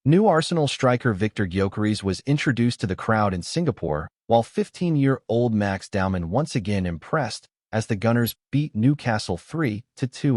New Arsenal striker Viktor Gyokeres was introduced to the crowd in Singapore, while 15-year-old Max Dowman once again impressed as the Gunners beat Newcastle 3-2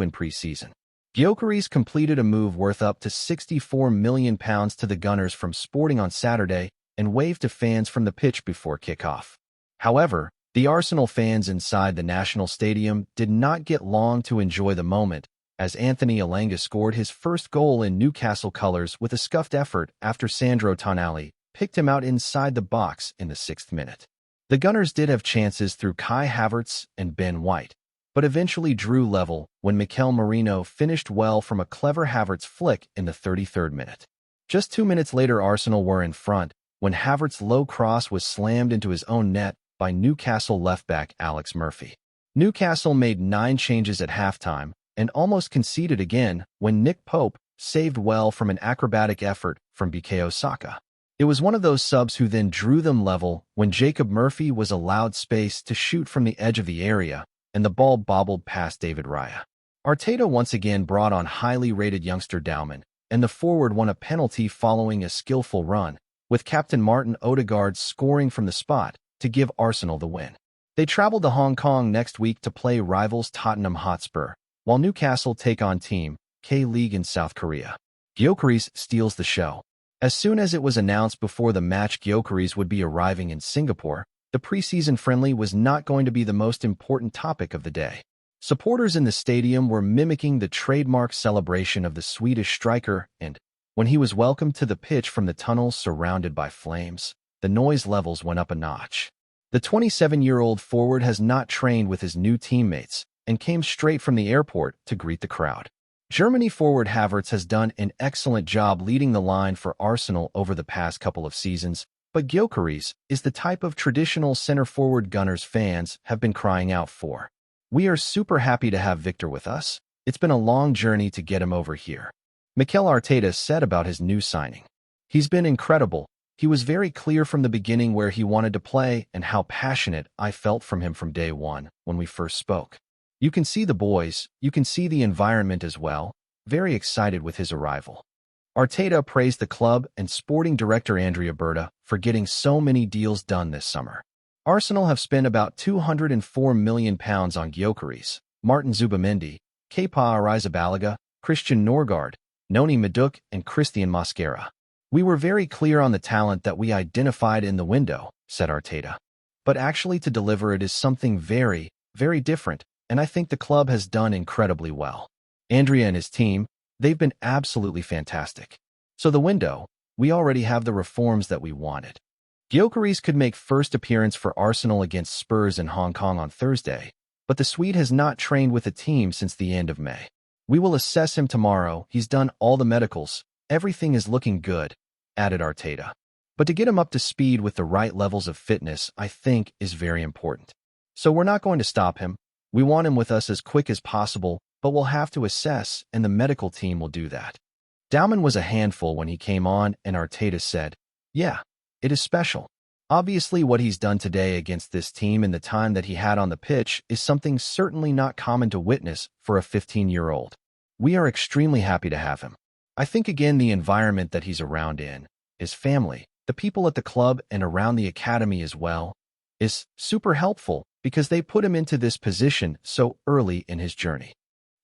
in pre-season. Gyokeres completed a move worth up to £64 million to the Gunners from Sporting on Saturday and waved to fans from the pitch before kickoff. However, the Arsenal fans inside the National Stadium did not get long to enjoy the moment, as Anthony Elanga scored his first goal in Newcastle colours with a scuffed effort after Sandro Tonali picked him out inside the box in the 6th minute. The Gunners did have chances through Kai Havertz and Ben White, but eventually drew level when Mikel Merino finished well from a clever Havertz flick in the 33rd minute. Just 2 minutes later, Arsenal were in front when Havertz's low cross was slammed into his own net by Newcastle left-back Alex Murphy. Newcastle made 9 changes at halftime and almost conceded again when Nick Pope saved well from an acrobatic effort from Bukayo Saka. It was one of those subs who then drew them level when Jacob Murphy was allowed space to shoot from the edge of the area, and the ball bobbled past David Raya. Arteta once again brought on highly rated youngster Dowman, and the forward won a penalty following a skillful run, with captain Martin Odegaard scoring from the spot to give Arsenal the win. They traveled to Hong Kong next week to play rivals Tottenham Hotspur, while Newcastle take on Team K-League in South Korea. Gyokeres steals the show. As soon as it was announced before the match Gyokeres would be arriving in Singapore, the preseason friendly was not going to be the most important topic of the day. Supporters in the stadium were mimicking the trademark celebration of the Swedish striker, and when he was welcomed to the pitch from the tunnels surrounded by flames, the noise levels went up a notch. The 27-year-old forward has not trained with his new teammates and came straight from the airport to greet the crowd. Germany forward Havertz has done an excellent job leading the line for Arsenal over the past couple of seasons, but Gyokeres is the type of traditional center-forward Gunners fans have been crying out for. We are super happy to have Viktor with us. It's been a long journey to get him over here. Mikel Arteta said about his new signing. He's been incredible. He was very clear from the beginning where he wanted to play and how passionate I felt from him from day one when we first spoke. You can see the boys, you can see the environment as well. Very excited with his arrival. Arteta praised the club and sporting director Andrea Berta for getting so many deals done this summer. Arsenal have spent about £204 million on Gyokeres, Martin Zubimendi, Kepa Arrizabalaga, Christian Norgard, Noni Madueke, and Christian Mosquera. We were very clear on the talent that we identified in the window, said Arteta. But actually to deliver it is something very, very different, and I think the club has done incredibly well. Andrea and his team, they've been absolutely fantastic. So the window, we already have the reforms that we wanted. Gyokeres could make first appearance for Arsenal against Spurs in Hong Kong on Thursday, but the Swede has not trained with the team since the end of May. We will assess him tomorrow. He's done all the medicals. Everything is looking good, added Arteta. But to get him up to speed with the right levels of fitness, I think, is very important. So we're not going to stop him. We want him with us as quick as possible, but we'll have to assess, and the medical team will do that. Dowman was a handful when he came on, and Arteta said, "Yeah, it is special. Obviously what he's done today against this team in the time that he had on the pitch is something certainly not common to witness for a 15-year-old. We are extremely happy to have him. I think again the environment that he's around in, his family, the people at the club and around the academy as well, is super helpful because they put him into this position so early in his journey."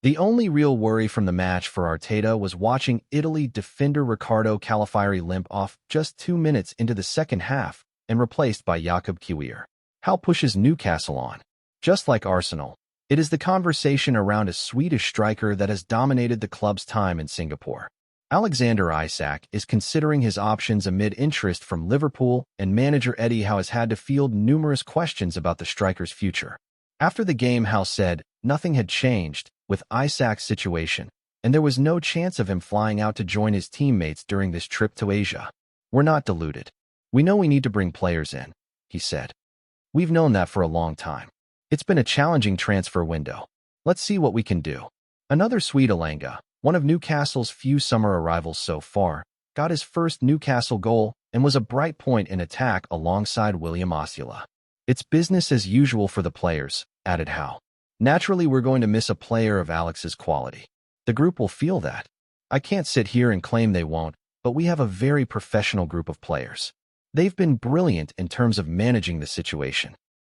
The only real worry from the match for Arteta was watching Italy defender Riccardo Calafiori limp off just 2 minutes into the second half and replaced by Jakub Kiwior. How pushes Newcastle on? Just like Arsenal, it is the conversation around a Swedish striker that has dominated the club's time in Singapore. Alexander Isak is considering his options amid interest from Liverpool, and manager Eddie Howe has had to field numerous questions about the striker's future. After the game, Howe said nothing had changed with Isak's situation, and there was no chance of him flying out to join his teammates during this trip to Asia. "We're not deluded. We know we need to bring players in," he said. "We've known that for a long time. It's been a challenging transfer window. Let's see what we can do." Another Swede, Elanga, one of Newcastle's few summer arrivals so far, got his first Newcastle goal and was a bright point in attack alongside William Osula. "It's business as usual for the players," added Howe. "Naturally, we're going to miss a player of Alex's quality. The group will feel that. I can't sit here and claim they won't, but we have a very professional group of players. They've been brilliant in terms of managing the situation.